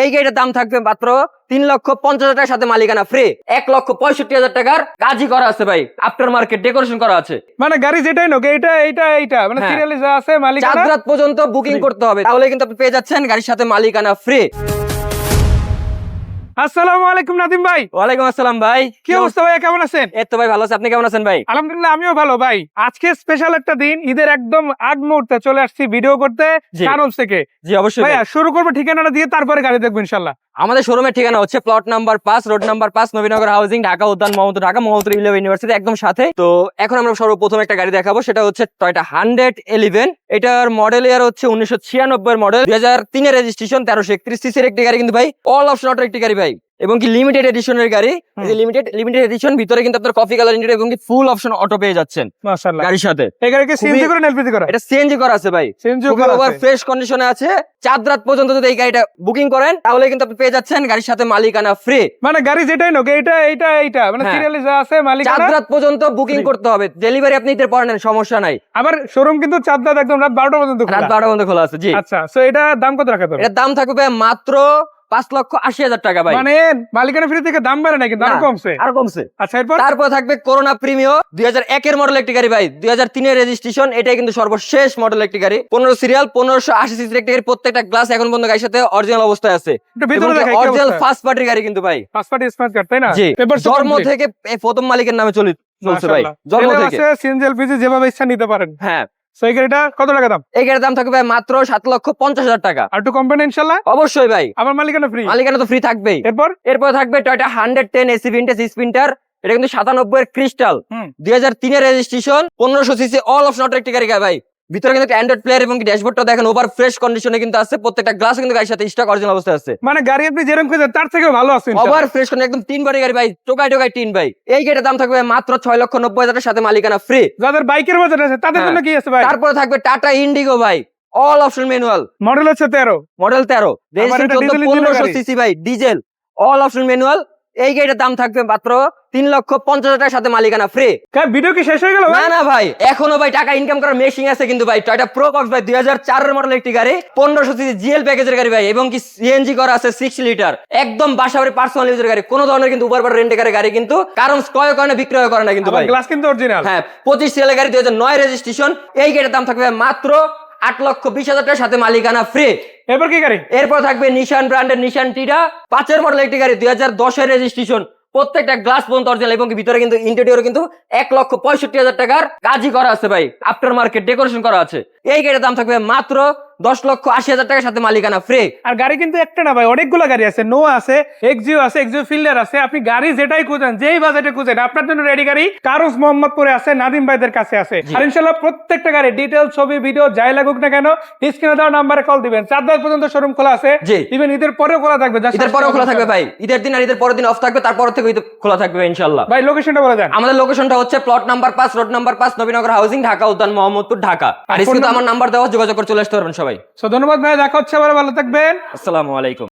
এই গাড়িটার দাম থাকবে মাত্র 3,50,000 টাকার সাথে মালিকানা ফ্রি। 1,65,000 টাকার কাজই করা আছে ভাই, আফটার মার্কেট ডেকোরেশন করা আছে। মানে গাড়ি যেটাই নোক এইটা মানে হ্যাঁ। সিরিয়ালি যা আছে মালিকানা চাঁদ রাত পর্যন্ত বুকিং করতে হবে, তাহলে কিন্তু আপনি পেয়ে যাচ্ছেন গাড়ির সাথে মালিকানা ফ্রি। আসসালামু আলাইকুম নাদিম ভাই। ওয়ালাইকুম আসসালাম ভাই, কি অবস্থা ভাই, কেমন আছেন? এই তো ভাই ভালো আছে, আপনি কেমন আছেন ভাই? আলহামদুলিল্লাহ আমিও ভালো ভাই। আজকে স্পেশাল একটা দিন, ঈদের একদম আগ মুহূর্তে চলে আসছি ভিডিও করতে জি। কারণ থেকে। জি অবশ্যই ভাইয়া ভাই। শুরু করবো ঠিকানাটা দিয়ে, তারপরে গাড়ি দেখবো ইনশাল্লাহ। আমাদের শোরুমের ঠিকানা হচ্ছে plot number 5, road number 5, Nabinagar housing, Dhaka উদ্যান মোহাম্মদপুর, ঢাকা মোহাম্মদপুর ইউনিভার্সিটি একদম সাথে। তো এখন আমরা সর্বপ্রথম একটা গাড়ি দেখাবো, সেটা হচ্ছে টয়োটা 111। এটার মডেল ইয়ার হচ্ছে 1996 এর মডেল, 2003 এর রেজিস্ট্রেশন, 1331 সিসির একটি গাড়ি কিন্তু ভাই, অল অপশন অটো একটি গাড়ি ভাই, এবং কি লিমিটেড এডিশনের গাড়ি। এই যে লিমিটেড এডিশন, ভিতরে কিন্তু আপনার কফি কালার ইন্টেরিয়র এবং কি ফুল অপশন অটো পেয়ে যাচ্ছেন মাশাআল্লাহ। গাড়ির সাথে। এই গাড়ি কি সিএনজি করে না এলপিজি করা? এটা সিএনজি করা আছে ভাই, সিএনজি খুবই করা ওভার আছে। ফ্রেশ কন্ডিশনে আছে। চাঁদ রাত পর্যন্ত যদি এই গাড়িটা বুকিং করেন, তাহলে কিন্তু আপনি পেয়ে যাচ্ছেন গাড়ির সাথে মালিকানা ফ্রি। মানে গাড়ি যেটাই নোক এইটা মানে হ্যাঁ। সিরিয়ালি যা আছে চাঁদ মালিকানা। রাত পর্যন্ত বুকিং Free। করতে হবে, ডেলিভারি আপনি দিতে পারেন, সমস্যা নাই। আবার শোরুম কিন্তু চার রাত একদম রাত 12টা পর্যন্ত রাত খোলা। 12 পর্যন্ত খোলা আছে। জি, আচ্ছা, সো এটা দাম কত রাখা যাবে? এটার দাম থাকবে মাত্র 5,80,000 টাকা ভাই। মানে মালিকানা ফ্রি থেকে দাম বাড়ে না কিন্তু আরো না, কমছে। আরো কমছে। আচ্ছা, এরপর তারপর থাকবে করোনা প্রিমিও, 2001 এর মডেল একটি গাড়ি ভাই, 2003 এর রেজিস্ট্রেশন। এটাই কিন্তু সর্বশেষ মডেল একটি গাড়ি, 15 সিরিয়াল, 1580 সিসির একটি গাড়ি। প্রত্যেকটা গ্লাস এখন পর্যন্ত গাড়ির সাথে অরিজিনাল অবস্থায় আছে, একটু ভিতরে দেখাই কি অরিজিনাল অবস্থা? ফার্স্ট পার্টির গাড়ি কিন্তু ভাই। ফার্স্ট পার্টি স্মার্ট কার্ড তাই না? জি, পেপার জন্ম থেকে এই প্রথম মালিকের নামে চলছে ভাই, জন্ম থেকে। সিএনজি এলপিজি যেভাবে ইচ্ছা নিতে পারেন। হ্যাঁ, সো এই গাড়িটা কত টাকা দাম? এই গাড়ির দাম থাকবে মাত্র 7,50,000 টাকা। আর একটু কম পাবেন ইনশাআল্লাহ? অবশ্যই ভাই, আমার মালিকানা ফ্রি। মালিকানা তো ফ্রি থাকবেই। এরপর এরপর থাকবে টয়োটা 110 এসি ভিনটেজ স্প্রিন্টার। এটা কিন্তু 97 এর ক্রিস্টাল, 2003 এর registration, 1500 CC all option auto একটি গাড়ি ভাই। ভিতরে কিন্তু অ্যান্ড্রয়েড প্লেয়ার এবং ড্যাশবোর্ডটা দেখেন ওভার ফ্রেশ কন্ডিশনে কিন্তু আছে। প্রত্যেকটা গ্লাস কিন্তু গাড়ির সাথে স্টক অরিজিনাল অবস্থায় আছে। মানে গাড়ি আপনি যেরকম খুঁজেন তার থেকে ভালো আছে ওভার ইনশাআল্লাহ। ফ্রেশ কন্ডিশন, একদম 3 বারের গাড়ি ভাই, টোকাই টিন ভাই। এই গাড়ির দাম থাকবে মাত্র 6,90,000 সাথে মালিকানা ফ্রি। যাদের বাইকের বাজেট আছে তাদের হ্যাঁ। জন্য কি আছে ভাই? তারপরে থাকবে টাটা ইন্ডিগো ভাই, অল অপশন ম্যানুয়াল, মডেল হচ্ছে 13। মডেল 13, রেজিস্ট্রেশন এটা ডিজেল ইঞ্জিনের 1500 গাড়ি। সিসি ভাই, ডিজেল, অল অপশন ম্যানুয়াল। এই গাড়িটার দাম থাকবে মাত্র 3,50,000 টাকার সাথে মালিকানা ফ্রি। ভিডিও কি শেষ হয়ে গেল না ভাই? না ভাই, এখনো ভাই টাকা ইনকাম করার মেশিন আছে কিন্তু ভাই। টয়োটা প্রোকক্স ভাই, 2004 এর মডেল একটি গাড়ি, 1500 সিসি জিএল প্যাকেজের গাড়ি ভাই, এবং কি সিএনজি করা আছে 6 লিটার, একদম বাসাবাড়ি পার্সোনাল ইউজের গাড়ি। কোনো ধরনের কিন্তু উবার রেন্টে গাড়ি কিন্তু কারণ ক্রয় করে না, বিক্রয় করে না কিন্তু ভাই। গ্লাস কিন্তু অরিজিনাল। হ্যাঁ, 25 সিরিয়ালের গাড়ি, 2009 রেজিস্ট্রেশন। এই গাড়ির দাম থাকবে মাত্র 8,20,000 টাকার সাথে মালিকানা ফ্রি। এরপর কি গাড়ি? এরপর থাকবে নিশান ব্র্যান্ডের নিশান টিরা, 5 এর মডেল একটি গাড়ি, 2010 এর রেজিস্ট্রেশন। প্রত্যেকটা গ্লাস পর্যন্ত অরিজিনাল, এবং ভিতরে কিন্তু ইন্টেরিয়র কিন্তু 1,65,000 টাকার কাজই করা আছে ভাই, আফটার মার্কেট ডেকোরেশন করা আছে। এই গাড়ির দাম থাকবে মাত্র 10,80,000 টাকার সাথে মালিকানা ফ্রি। আর গাড়ি কিন্তু একটা না ভাই, অনেকগুলো গাড়ি আছে। নো আছে, এক্সিও আছে, এক্সিও ফিল্ডার আছে। আপনি গাড়ি যেটাই খুঁজেন, যেই বাজেটে খুঁজেন, আপনার জন্য রেডি গাড়ি কারুস মোহাম্মদপুরে আছে, নাদিম ভাইদের কাছে আছে। আর ইনশাআল্লাহ প্রত্যেকটা গাড়ি ডিটেইলস, ছবি, ভিডিও যাই লাগুক না কেন, স্ক্রিনে দেওয়া নাম্বারে কল দিবেন। 4 রাত পর্যন্ত শোরুম খোলা আছে। জি। ইভেন ঈদের পরেও খোলা থাকবে। ঈদের পরেও খোলা থাকবে ভাই, ঈদের দিন আর ঈদের পরের দিন অফ থাকবে, তারপর থেকে ঈদ খোলা থাকবে ইনশাআল্লাহ। ভাই লোকেশনটা বলে দেন। আমাদের লোকেশনটা হচ্ছে plot number 5, road number 5, Nabinagar housing, Dhaka উদ্যান মোহাম্মদপুর, ঢাকা। আর ফোন স্ক্রিনে আমার নাম্বার দেওয়া, যোগাযোগ করে চলে আসতে পারবেন সবাই। ধন্যবাদ ভাই, দেখা হচ্ছে আবার, ভালো থাকবেন। আসসালামু আলাইকুম।